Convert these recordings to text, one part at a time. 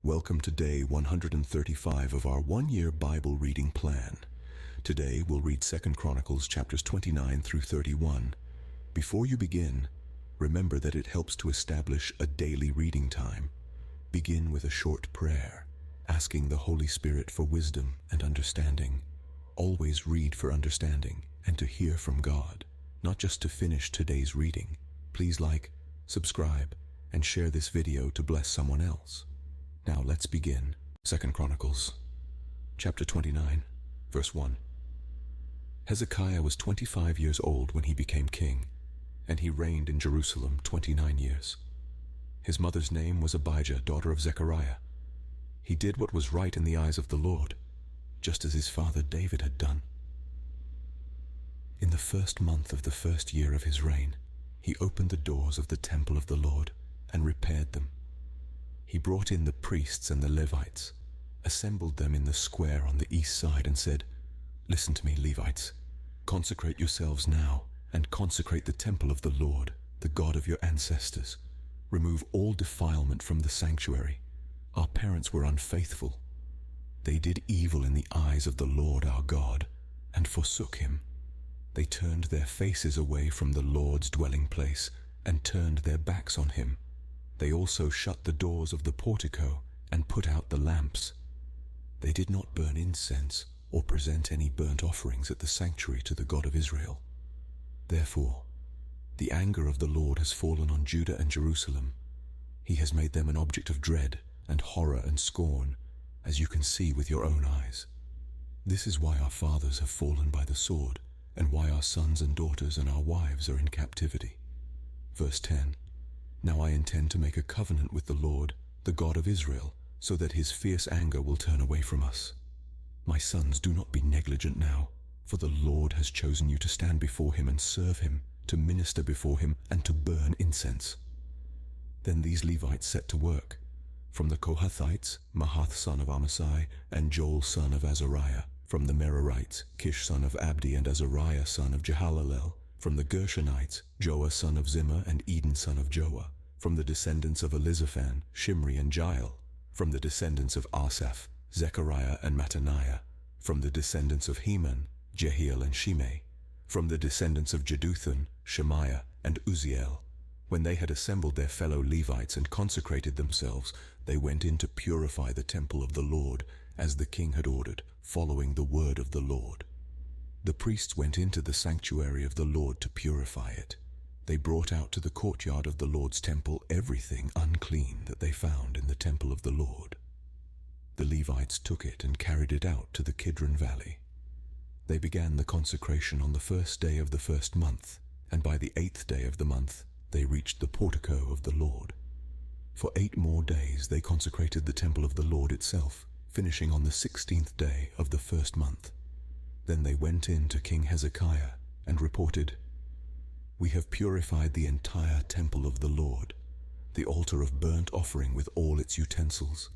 Welcome to day 135 of our one-year Bible reading plan. Today we'll read 2 Chronicles chapters 29 through 31. Before you begin, remember that it helps to establish a daily reading time. Begin with a short prayer, asking the Holy Spirit for wisdom and understanding. Always read for understanding and to hear from God, not just to finish today's reading. Please like, subscribe, and share this video to bless someone else. Now let's begin. 2 Chronicles, chapter 29, verse 1. Hezekiah was 25 years old when he became king, and he reigned in Jerusalem 29 years. His mother's name was Abijah, daughter of Zechariah. He did what was right in the eyes of the Lord, just as his father David had done. In the first month of the first year of his reign, he opened the doors of the temple of the Lord and repaired them. He brought in the priests and the Levites, assembled them in the square on the east side and said, "Listen to me, Levites. Consecrate yourselves now and consecrate the temple of the Lord, the God of your ancestors. Remove all defilement from the sanctuary. Our parents were unfaithful. They did evil in the eyes of the Lord our God and forsook him. They turned their faces away from the Lord's dwelling place and turned their backs on him. They also shut the doors of the portico and put out the lamps. They did not burn incense or present any burnt offerings at the sanctuary to the God of Israel. Therefore, the anger of the Lord has fallen on Judah and Jerusalem. He has made them an object of dread and horror and scorn, as you can see with your own eyes. This is why our fathers have fallen by the sword, and why our sons and daughters and our wives are in captivity." Verse 10. Now I intend to make a covenant with the Lord, the God of Israel, so that his fierce anger will turn away from us. My sons, do not be negligent now, for the Lord has chosen you to stand before him and serve him, to minister before him, and to burn incense. Then these Levites set to work. From the Kohathites, Mahath son of Amasai, and Joel son of Azariah. From the Merarites, Kish son of Abdi and Azariah son of Jehalalel. From the Gershonites, Joah son of Zimmah and Eden son of Joah. From the descendants of Elizaphan, Shimri and Jael. From the descendants of Asaph, Zechariah and Mattaniah. From the descendants of Heman, Jehiel and Shimei. From the descendants of Jeduthun, Shemaiah and Uzziel. When they had assembled their fellow Levites and consecrated themselves, they went in to purify the temple of the Lord, as the king had ordered, following the word of the Lord. The priests went into the sanctuary of the Lord to purify it. They brought out to the courtyard of the Lord's temple everything unclean that they found in the temple of the Lord. The Levites took it and carried it out to the Kidron Valley. They began the consecration on the first day of the first month, and by the 8th day of the month they reached the portico of the Lord. For 8 more days they consecrated the temple of the Lord itself, finishing on the 16th day of the first month. Then they went in to King Hezekiah and reported, "We have purified the entire temple of the Lord, the altar of burnt offering with all its utensils,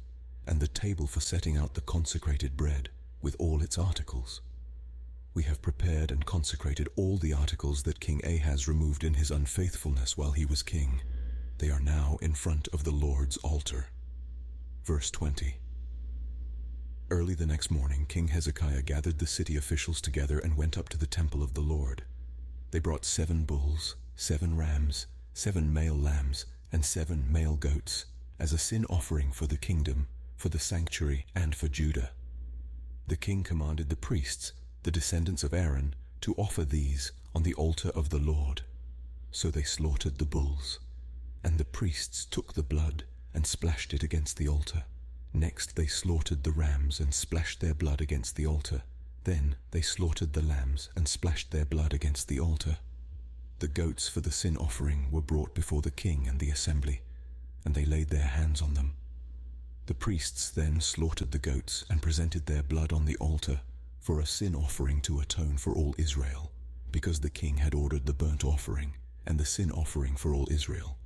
and the table for setting out the consecrated bread with all its articles. We have prepared and consecrated all the articles that King Ahaz removed in his unfaithfulness while he was king. They are now in front of the Lord's altar." Verse 20. Early the next morning, King Hezekiah gathered the city officials together and went up to the temple of the Lord. They brought 7 bulls, 7 rams, 7 male lambs, and 7 male goats, as a sin offering for the kingdom, for the sanctuary, and for Judah. The king commanded the priests, the descendants of Aaron, to offer these on the altar of the Lord. So they slaughtered the bulls, and the priests took the blood and splashed it against the altar. Next they slaughtered the rams and splashed their blood against the altar. Then they slaughtered the lambs and splashed their blood against the altar. The goats for the sin offering were brought before the king and the assembly, and they laid their hands on them. The priests then slaughtered the goats and presented their blood on the altar for a sin offering to atone for all Israel, because the king had ordered the burnt offering and the sin offering for all Israel.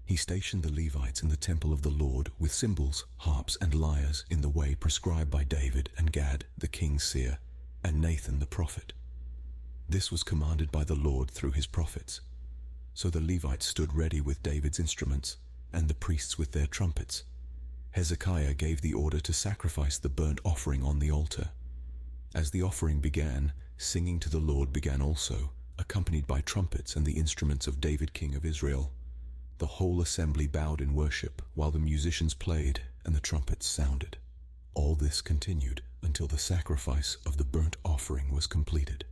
He stationed the Levites in the temple of the Lord with cymbals, harps, and lyres in the way prescribed by David and Gad, the king's seer, and Nathan the prophet. This was commanded by the Lord through his prophets. So the Levites stood ready with David's instruments, and the priests with their trumpets. Hezekiah gave the order to sacrifice the burnt offering on the altar. As the offering began, singing to the Lord began also, accompanied by trumpets and the instruments of David, king of Israel. The whole assembly bowed in worship, while the musicians played and the trumpets sounded. All this continued until the sacrifice of the burnt offering was completed.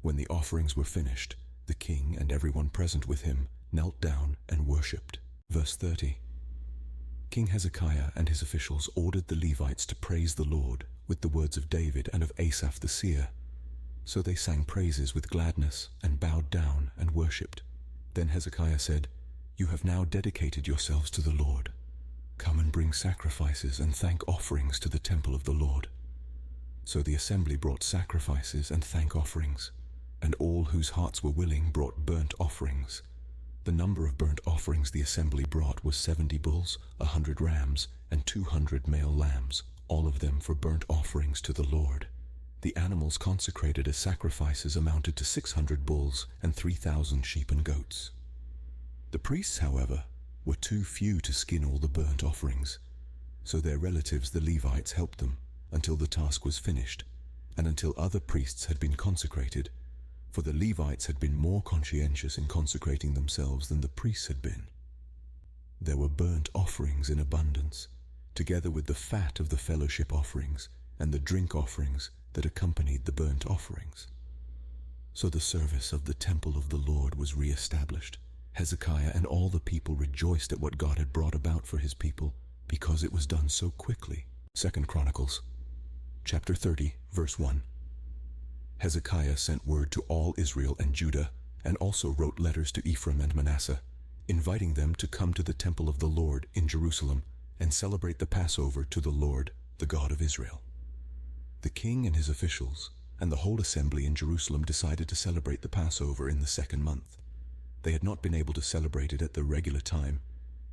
When the offerings were finished, the king and everyone present with him knelt down and worshipped. Verse 30. King Hezekiah and his officials ordered the Levites to praise the Lord with the words of David and of Asaph the seer. So they sang praises with gladness and bowed down and worshipped. Then Hezekiah said, "You have now dedicated yourselves to the Lord. Come and bring sacrifices and thank offerings to the temple of the Lord." So the assembly brought sacrifices and thank offerings, and all whose hearts were willing brought burnt offerings. The number of burnt offerings the assembly brought was 70 bulls, 100 rams, and 200 male lambs, all of them for burnt offerings to the Lord. The animals consecrated as sacrifices amounted to 600 bulls and 3,000 sheep and goats. The priests, however, were too few to skin all the burnt offerings, so their relatives the Levites helped them until the task was finished, and until other priests had been consecrated, for the Levites had been more conscientious in consecrating themselves than the priests had been. There were burnt offerings in abundance, together with the fat of the fellowship offerings and the drink offerings that accompanied the burnt offerings. So the service of the temple of the Lord was re-established. Hezekiah and all the people rejoiced at what God had brought about for his people, because it was done so quickly. 2 Chronicles, chapter 30, verse 1. Hezekiah sent word to all Israel and Judah, and also wrote letters to Ephraim and Manasseh, inviting them to come to the temple of the Lord in Jerusalem and celebrate the Passover to the Lord, the God of Israel. The king and his officials and the whole assembly in Jerusalem decided to celebrate the Passover in the second month. They had not been able to celebrate it at the regular time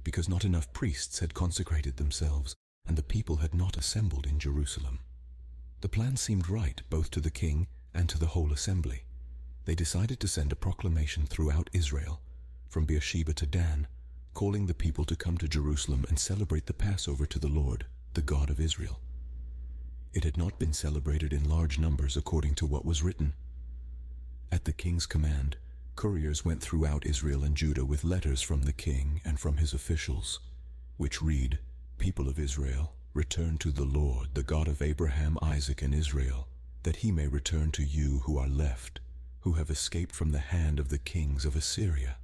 because not enough priests had consecrated themselves and the people had not assembled in Jerusalem. The plan seemed right both to the king and to the whole assembly. They decided to send a proclamation throughout Israel, from Beersheba to Dan, calling the people to come to Jerusalem and celebrate the Passover to the Lord, the God of Israel. It had not been celebrated in large numbers according to what was written. At the king's command, couriers went throughout Israel and Judah with letters from the king and from his officials, which read, "People of Israel, return to the Lord, the God of Abraham, Isaac, and Israel, that he may return to you who are left, who have escaped from the hand of the kings of Assyria.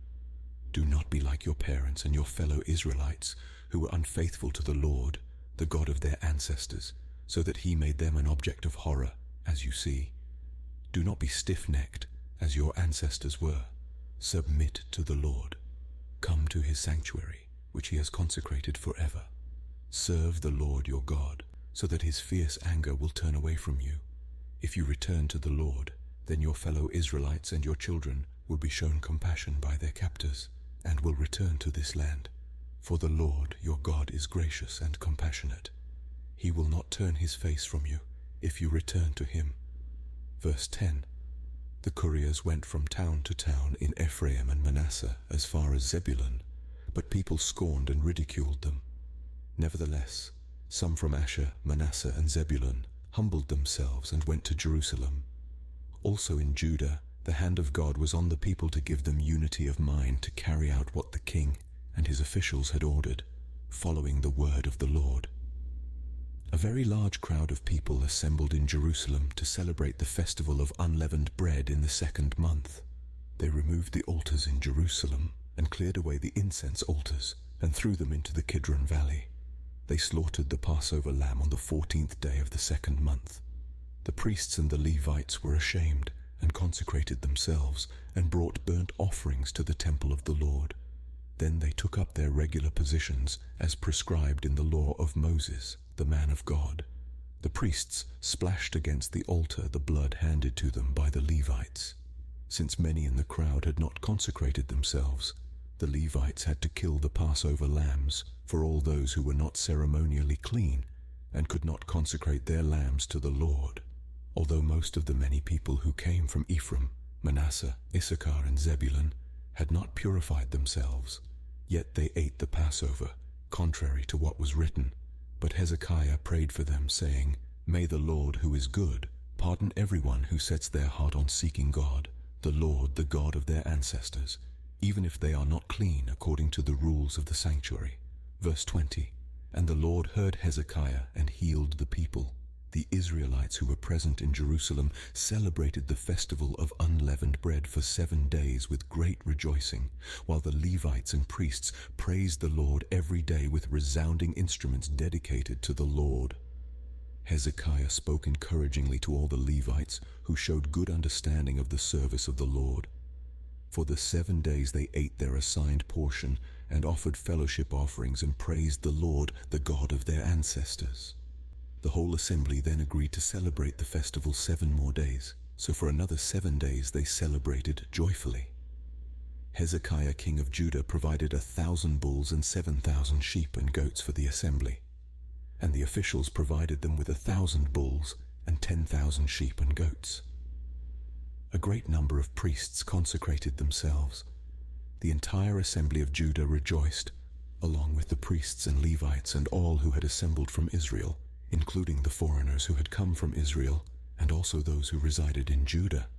Do not be like your parents and your fellow Israelites, who were unfaithful to the Lord, the God of their ancestors, so that he made them an object of horror, as you see. Do not be stiff-necked, as your ancestors were. Submit to the Lord. Come to his sanctuary, which he has consecrated forever. Serve the Lord your God, so that his fierce anger will turn away from you. If you return to the Lord, then your fellow Israelites and your children will be shown compassion by their captors, and will return to this land. For the Lord your God is gracious and compassionate. He will not turn his face from you if you return to him." Verse 10. The couriers went from town to town in Ephraim and Manasseh as far as Zebulun, but people scorned and ridiculed them. Nevertheless, some from Asher, Manasseh, and Zebulun humbled themselves and went to Jerusalem. Also in Judah, the hand of God was on the people to give them unity of mind to carry out what the king and his officials had ordered, following the word of the Lord. A very large crowd of people assembled in Jerusalem to celebrate the festival of unleavened bread in the second month. They removed the altars in Jerusalem and cleared away the incense altars and threw them into the Kidron Valley. They slaughtered the Passover lamb on the 14th day of the second month. The priests and the Levites were ashamed and consecrated themselves and brought burnt offerings to the temple of the Lord. Then they took up their regular positions as prescribed in the law of Moses, the man of God. The priests splashed against the altar the blood handed to them by the Levites. Since many in the crowd had not consecrated themselves, the Levites had to kill the Passover lambs for all those who were not ceremonially clean and could not consecrate their lambs to the Lord. Although most of the many people who came from Ephraim, Manasseh, Issachar, and Zebulun had not purified themselves, yet they ate the Passover, contrary to what was written, But Hezekiah prayed for them, saying, "May the Lord, who is good, pardon everyone who sets their heart on seeking God, the Lord, the God of their ancestors, even if they are not clean according to the rules of the sanctuary." Verse 20, "And the Lord heard Hezekiah and healed the people." The Israelites who were present in Jerusalem celebrated the festival of unleavened bread for 7 days with great rejoicing, while the Levites and priests praised the Lord every day with resounding instruments dedicated to the Lord. Hezekiah spoke encouragingly to all the Levites, who showed good understanding of the service of the Lord. For the 7 days they ate their assigned portion and offered fellowship offerings and praised the Lord, the God of their ancestors. The whole assembly then agreed to celebrate the festival 7 more days, so for another 7 days they celebrated joyfully. Hezekiah, king of Judah, provided 1,000 bulls and 7,000 sheep and goats for the assembly, and the officials provided them with 1,000 bulls and 10,000 sheep and goats. A great number of priests consecrated themselves. The entire assembly of Judah rejoiced, along with the priests and Levites and all who had assembled from Israel, including the foreigners who had come from Israel, and also those who resided in Judah.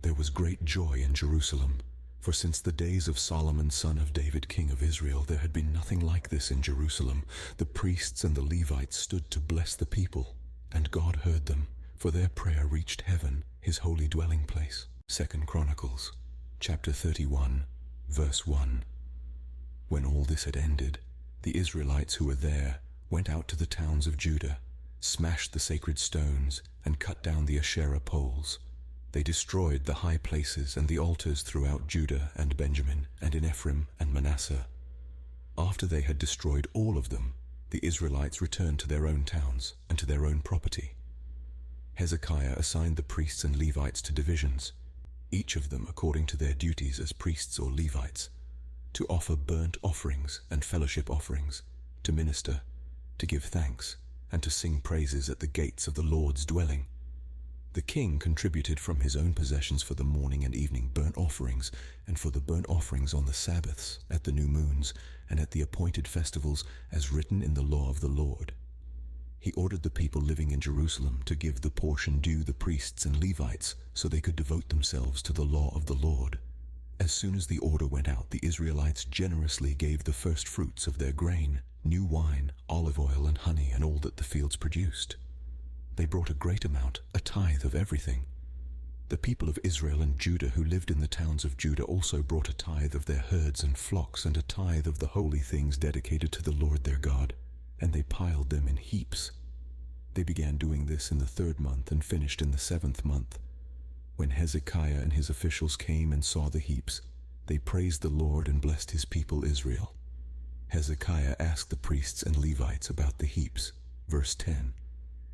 There was great joy in Jerusalem, for since the days of Solomon, son of David, king of Israel, there had been nothing like this in Jerusalem. The priests and the Levites stood to bless the people, and God heard them, for their prayer reached heaven, his holy dwelling place. 2 Chronicles, chapter 31, verse 1. When all this had ended, the Israelites who were there went out to the towns of Judah, smashed the sacred stones, and cut down the Asherah poles. They destroyed the high places and the altars throughout Judah and Benjamin, and in Ephraim and Manasseh. After they had destroyed all of them, the Israelites returned to their own towns and to their own property. Hezekiah assigned the priests and Levites to divisions, each of them according to their duties as priests or Levites, to offer burnt offerings and fellowship offerings, to minister, to give thanks, and to sing praises at the gates of the Lord's dwelling. The king contributed from his own possessions for the morning and evening burnt offerings, and for the burnt offerings on the Sabbaths, at the new moons, and at the appointed festivals, as written in the law of the Lord. He ordered the people living in Jerusalem to give the portion due the priests and Levites, so they could devote themselves to the law of the Lord. As soon as the order went out, the Israelites generously gave the first fruits of their grain, new wine, olive oil, and honey, and all that the fields produced. They brought a great amount, a tithe of everything. The people of Israel and Judah who lived in the towns of Judah also brought a tithe of their herds and flocks, and a tithe of the holy things dedicated to the Lord their God, and they piled them in heaps. They began doing this in the 3rd month and finished in the 7th month. When Hezekiah and his officials came and saw the heaps, they praised the Lord and blessed his people Israel. Hezekiah asked the priests and Levites about the heaps. Verse 10.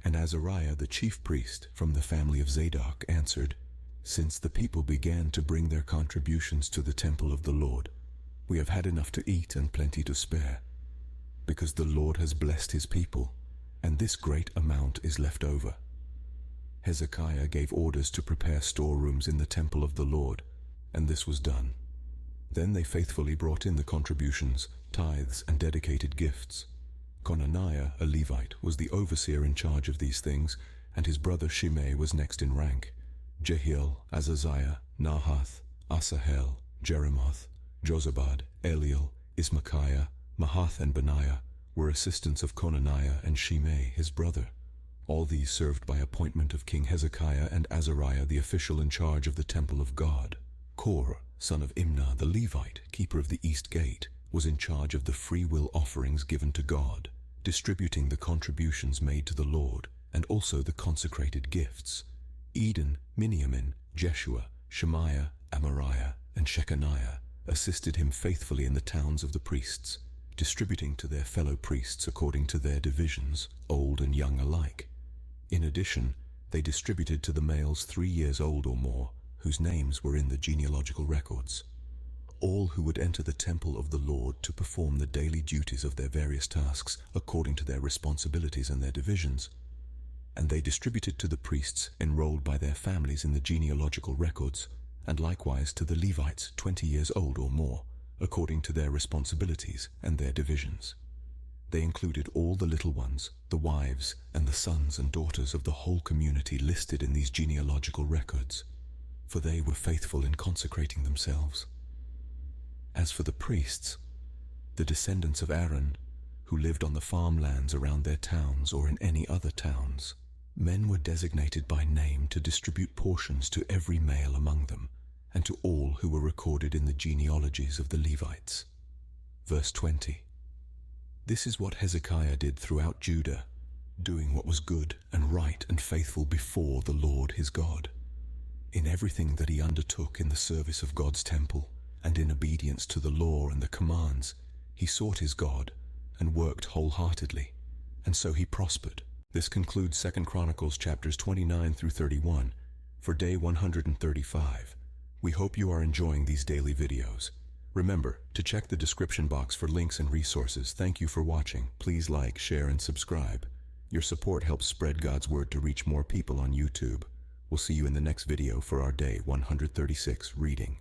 And Azariah the chief priest from the family of Zadok answered, "Since the people began to bring their contributions to the temple of the Lord, we have had enough to eat and plenty to spare, because the Lord has blessed his people, and this great amount is left over." Hezekiah gave orders to prepare storerooms in the temple of the Lord, and this was done. Then they faithfully brought in the contributions, tithes, and dedicated gifts. Conaniah, a Levite, was the overseer in charge of these things, and his brother Shimei was next in rank. Jehiel, Azaziah, Nahath, Asahel, Jeremoth, Jozabad, Eliel, Ismachiah, Mahath, and Benaiah were assistants of Conaniah and Shimei, his brother. All these served by appointment of King Hezekiah, and Azariah, the official in charge of the temple of God. Kor, son of Imnah, the Levite, keeper of the east gate, was in charge of the free-will offerings given to God, distributing the contributions made to the Lord, and also the consecrated gifts. Eden, Miniamin, Jeshua, Shemaiah, Amariah, and Shechaniah assisted him faithfully in the towns of the priests, distributing to their fellow priests according to their divisions, old and young alike. In addition, they distributed to the males 3 years old or more, whose names were in the genealogical records. All who would enter the temple of the Lord to perform the daily duties of their various tasks according to their responsibilities and their divisions. And they distributed to the priests enrolled by their families in the genealogical records, and likewise to the Levites 20 years old or more, according to their responsibilities and their divisions. They included all the little ones, the wives, and the sons and daughters of the whole community listed in these genealogical records, for they were faithful in consecrating themselves. As for the priests, the descendants of Aaron, who lived on the farmlands around their towns or in any other towns, men were designated by name to distribute portions to every male among them, and to all who were recorded in the genealogies of the Levites. Verse 20. This is what Hezekiah did throughout Judah, doing what was good and right and faithful before the Lord his God. In everything that he undertook in the service of God's temple, and in obedience to the law and the commands, he sought his God and worked wholeheartedly, and so he prospered. This concludes 2 Chronicles chapters 29 through 31 for day 135. We hope you are enjoying these daily videos. Remember to check the description box for links and resources. Thank you for watching. Please like, share, and subscribe. Your support helps spread God's word to reach more people on YouTube. We'll see you in the next video for our day 136 reading.